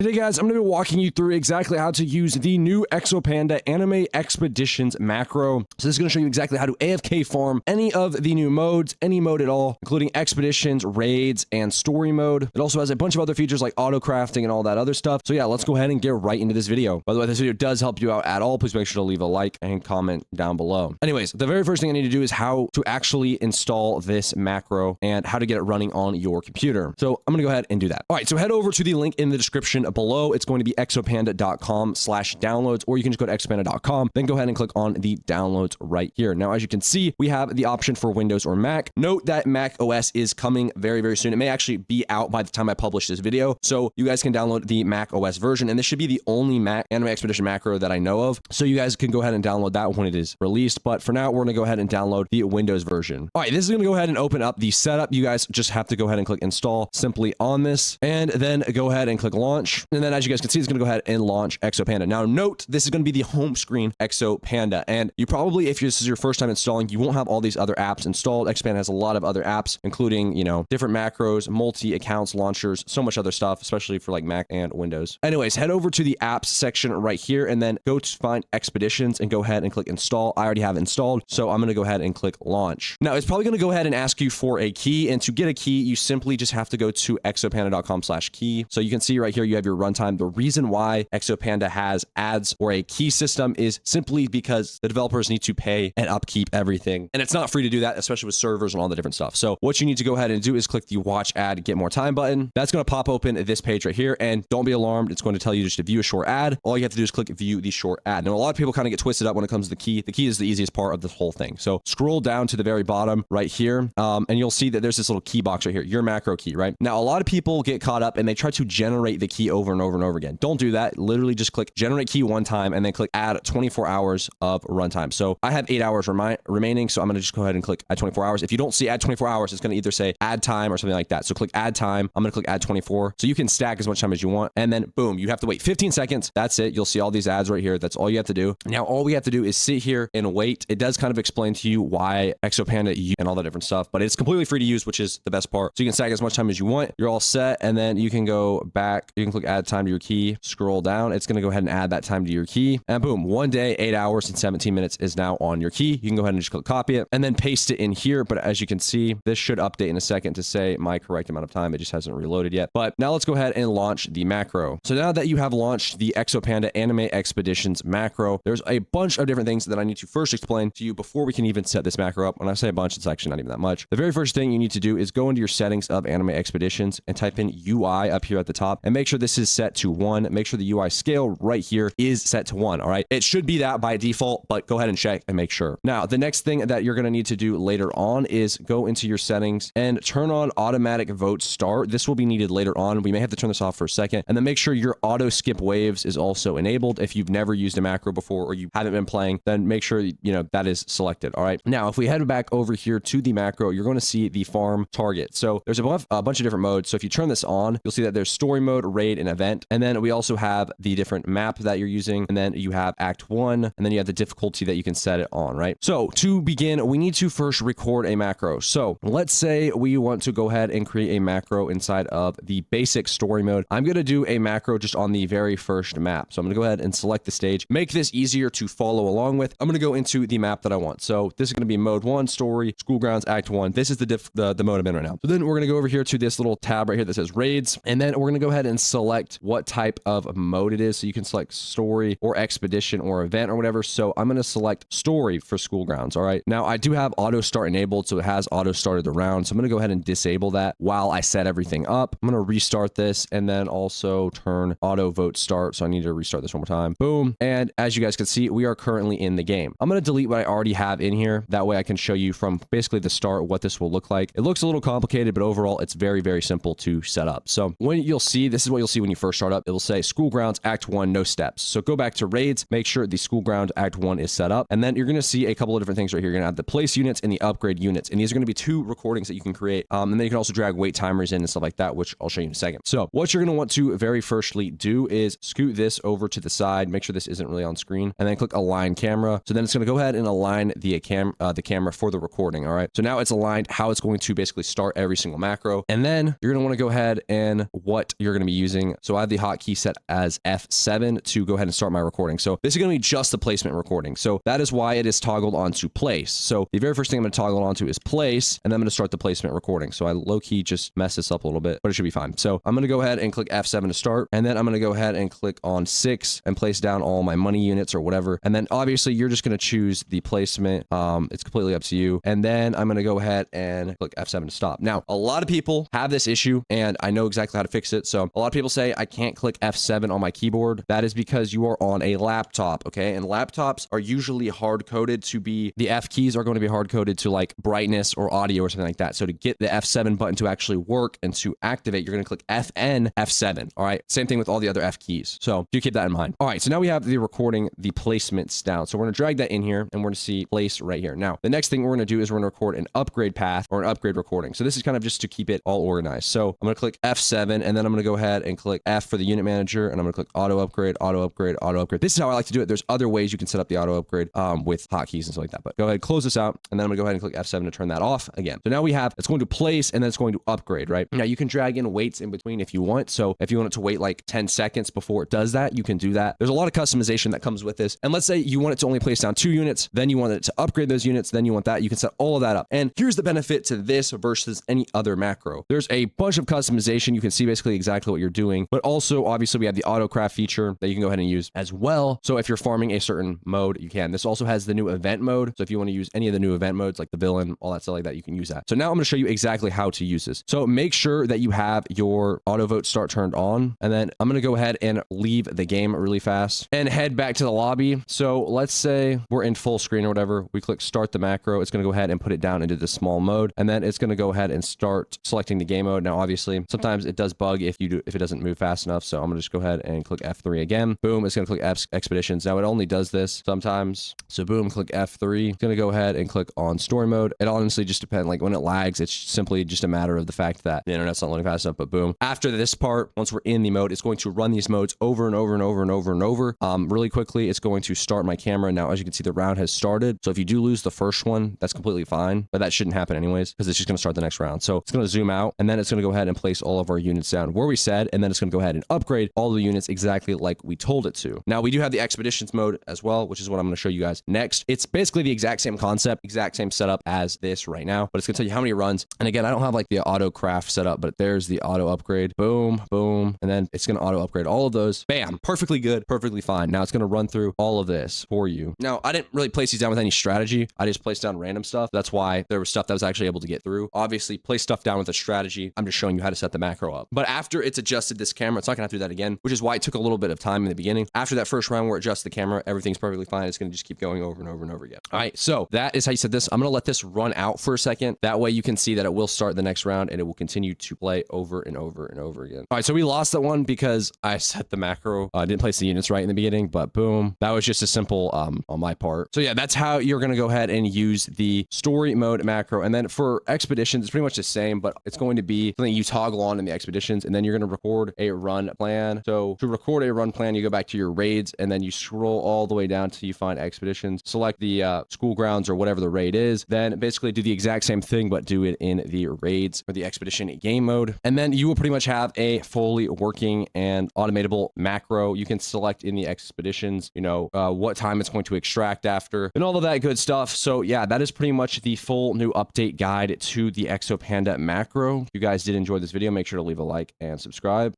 Today, guys, I'm going to be walking you through exactly how to use the new ExoPanda Anime Expeditions Macro. So this is going to show you exactly how to AFK farm any of the new modes, any mode at all, including expeditions, raids, and story mode. It also has a bunch of other features like auto crafting and all that other stuff. So yeah, let's go ahead and get right into this video. By the way, if this video does help you out at all, please make sure to leave a like and comment down below. Anyways, the very first thing I need to do is how to actually install this macro and how to get it running on your computer. So I'm going to go ahead and do that. All right, so head over to the link in the description below. It's going to be exopanda.com/downloads, or you can just go to exopanda.com, then go ahead and click on the downloads right here. Now, as you can see, we have the option for Windows or Mac. Note that Mac OS is coming very, very soon. It may actually be out by the time I publish this video, so you guys can download the Mac OS version, and this should be the only Mac Anime Expedition macro that I know of, so you guys can go ahead and download that when it is released. But for now, we're going to go ahead and download the Windows version. All right, this is going to go ahead and open up the setup. You guys just have to go ahead and click install simply on this, and then go ahead and click launch. And then as you guys can see, it's going to go ahead and launch ExoPanda. Now note, this is going to be the home screen ExoPanda. And you probably, if this is your first time installing, you won't have all these other apps installed. ExoPanda has a lot of other apps, including, different macros, multi-accounts, launchers, so much other stuff, especially for like Mac and Windows. Anyways, head over to the apps section right here, and then go to find Expeditions and go ahead and click install. I already have it installed, so I'm going to go ahead and click launch. Now, it's probably going to go ahead and ask you for a key. And to get a key, you simply just have to go to exopanda.com/key. So you can see right here, you have your runtime. The reason why ExoPanda has ads or a key system is simply because the developers need to pay and upkeep everything. And it's not free to do that, especially with servers and all the different stuff. So what you need to go ahead and do is click the watch ad, get more time button. That's going to pop open this page right here. And don't be alarmed. It's going to tell you just to view a short ad. All you have to do is click view the short ad. Now, a lot of people kind of get twisted up when it comes to the key. The key is the easiest part of this whole thing. So scroll down to the very bottom right here. And you'll see that there's this little key box right here, your macro key, right? Now, a lot of people get caught up and they try to generate the key over and over and over again. Don't do that. Literally just click generate key one time and then click add 24 hours of runtime. So I have 8 hours remaining. So I'm going to just go ahead and click add 24 hours. If you don't see add 24 hours, it's going to either say add time or something like that. So click add time. I'm going to click add 24. So you can stack as much time as you want. And then boom, you have to wait 15 seconds. That's it. You'll see all these ads right here. That's all you have to do. Now, all we have to do is sit here and wait. It does kind of explain to you why ExoPanda and all that different stuff, but it's completely free to use, which is the best part. So you can stack as much time as you want. You're all set. And then you can go back. You can click add time to your key, scroll down. It's going to go ahead and add that time to your key. And boom, 1 day, 8 hours and 17 minutes is now on your key. You can go ahead and just click copy it and then paste it in here. But as you can see, this should update in a second to say my correct amount of time. It just hasn't reloaded yet. But now let's go ahead and launch the macro. So now that you have launched the ExoPanda Anime Expeditions Macro, there's a bunch of different things that I need to first explain to you before we can even set this macro up. When I say a bunch, it's actually not even that much. The very first thing you need to do is go into your settings of Anime Expeditions and type in UI up here at the top and make sure this is set to 1. Make sure the UI scale right here is set to 1. All right. It should be that by default, but go ahead and check and make sure. Now, the next thing that you're going to need to do later on is go into your settings and turn on automatic vote start. This will be needed later on. We may have to turn this off for a second, and then make sure your auto skip waves is also enabled. If you've never used a macro before or you haven't been playing, then make sure that is selected. All right. Now, if we head back over here to the macro, you're going to see the farm target. So there's a bunch of different modes. So if you turn this on, you'll see that there's story mode, raid, and event. And then we also have the different map that you're using. And then you have act 1, and then you have the difficulty that you can set it on, right? So to begin, we need to first record a macro. So let's say we want to go ahead and create a macro inside of the basic story mode. I'm going to do a macro just on the very first map. So I'm going to go ahead and select the stage, make this easier to follow along with. I'm going to go into the map that I want. So this is going to be mode 1, story, school grounds, act 1. This is the mode I'm in right now. So then we're going to go over here to this little tab right here that says raids. And then we're going to go ahead and select what type of mode it is. So you can select story or expedition or event or whatever. So I'm going to select story for school grounds. All right. Now I do have auto start enabled, so it has auto started the round. So I'm going to go ahead and disable that while I set everything up. I'm going to restart this and then also turn auto vote start. So I need to restart this one more time. Boom. And as you guys can see, we are currently in the game. I'm going to delete what I already have in here. That way I can show you from basically the start what this will look like. It looks a little complicated, but overall it's very, very simple to set up. So when you'll see, this is what you'll see when you first start up. It will say school grounds, act 1, no steps. So go back to raids, make sure the school ground act 1 is set up. And then you're going to see a couple of different things right here. You're going to have the place units and the upgrade units. And these are going to be 2 recordings that you can create. And then you can also drag wait timers in and stuff like that, which I'll show you in a second. So what you're going to want to very firstly do is scoot this over to the side, make sure this isn't really on screen, and then click align camera. So then it's going to go ahead and align the camera for the recording. All right. So now it's aligned how it's going to basically start every single macro. And then you're going to want to go ahead and what you're going to be using recording. So I have the hotkey set as F7 to go ahead and start my recording. So this is going to be just the placement recording. So that is why it is toggled onto place. So the very first thing I'm going to toggle onto is place, and then I'm going to start the placement recording. So I low-key just mess this up a little bit, but it should be fine. So I'm going to go ahead and click F7 to start, and then I'm going to go ahead and click on 6 and place down all my money units or whatever. And then obviously you're just going to choose the placement. It's completely up to you. And then I'm going to go ahead and click F7 to stop. Now, a lot of people have this issue, and I know exactly how to fix it. So a lot of people say I can't click F7 on my keyboard. That is because you are on a laptop, okay? And laptops are usually hard-coded to be, the F keys are going to be hard-coded to like brightness or audio or something like that. So to get the F7 button to actually work and to activate, you're going to click FN F7, all right? Same thing with all the other F keys. So do keep that in mind. All right, so now we have the recording, the placements down. So we're going to drag that in here, and we're going to see place right here. Now, the next thing we're going to do is we're going to record an upgrade path or an upgrade recording. So this is kind of just to keep it all organized. So I'm going to click F7, and then I'm going to go ahead and click F for the unit manager, and I'm going to click auto upgrade, auto upgrade, auto upgrade. This is how I like to do it. There's other ways you can set up the auto upgrade with hotkeys and stuff like that. But go ahead, close this out, and then I'm going to go ahead and click F7 to turn that off again. So now we have, it's going to place, and then it's going to upgrade, right? Now you can drag in waits in between if you want. So if you want it to wait like 10 seconds before it does that, you can do that. There's a lot of customization that comes with this. And let's say you want it to only place down 2 units, then you want it to upgrade those units, then you want that. You can set all of that up. And here's the benefit to this versus any other macro. There's a bunch of customization. You can see basically exactly what you're doing, but also obviously we have the auto craft feature that you can go ahead and use as well. So if you're farming a certain mode, you can. This also has the new event mode. So if you want to use any of the new event modes, like the villain, all that stuff like that, you can use that. So now I'm going to show you exactly how to use this. So make sure that you have your auto vote start turned on, and then I'm going to go ahead and leave the game really fast and head back to the lobby. So let's say we're in full screen or whatever. We click start the macro. It's going to go ahead and put it down into the small mode, and then it's going to go ahead and start selecting the game mode. Now, obviously, sometimes it does bug if it doesn't move fast enough. So I'm going to just go ahead and click F3 again. Boom. It's going to click Expeditions. Now it only does this sometimes. So boom, click F3. It's going to go ahead and click on story mode. It honestly just depends. Like when it lags, it's simply just a matter of the fact that the internet's not loading fast enough. But boom. After this part, once we're in the mode, it's going to run these modes over and over and over and over and over. Really quickly, it's going to start my camera. Now, as you can see, the round has started. So if you do lose the first one, that's completely fine. But that shouldn't happen anyways, because it's just going to start the next round. So it's going to zoom out, and then it's going to go ahead and place all of our units down where we said, and then it's going to go ahead and upgrade all the units exactly like we told it to. Now, we do have the Expeditions mode as well, which is what I'm going to show you guys next. It's basically the exact same concept, exact same setup as this right now, but it's going to tell you how many runs. And again, I don't have like the auto craft set up, but there's the auto upgrade. Boom, boom. And then it's going to auto upgrade all of those. Bam, perfectly good, perfectly fine. Now it's going to run through all of this for you. Now, I didn't really place these down with any strategy. I just placed down random stuff. That's why there was stuff that was actually able to get through. Obviously, place stuff down with a strategy. I'm just showing you how to set the macro up. But after it's adjusted this camera, it's not going to have to do that again, which is why it took a little bit of time in the beginning. After that first round where it adjusts the camera, everything's perfectly fine. It's going to just keep going over and over and over again. All right, so that is how you set this. I'm going to let this run out for a second. That way you can see that it will start the next round and it will continue to play over and over and over again. All right, so we lost that one because I set the macro. I didn't place the units right in the beginning, but boom, that was just a simple on my part. So yeah, that's how you're going to go ahead and use the story mode macro. And then for expeditions, it's pretty much the same, but it's going to be something you toggle on in the expeditions, and then you're going to record a run plan. So to record a run plan, you go back to your raids, and then you scroll all the way down till you find expeditions, select the school grounds or whatever the raid is, then basically do the exact same thing, but do it in the raids or the expedition game mode. And then you will pretty much have a fully working and automatable macro. You can select in the expeditions, what time it's going to extract after and all of that good stuff. So yeah, that is pretty much the full new update guide to the ExoPanda macro. If you guys did enjoy this video, make sure to leave a like and subscribe.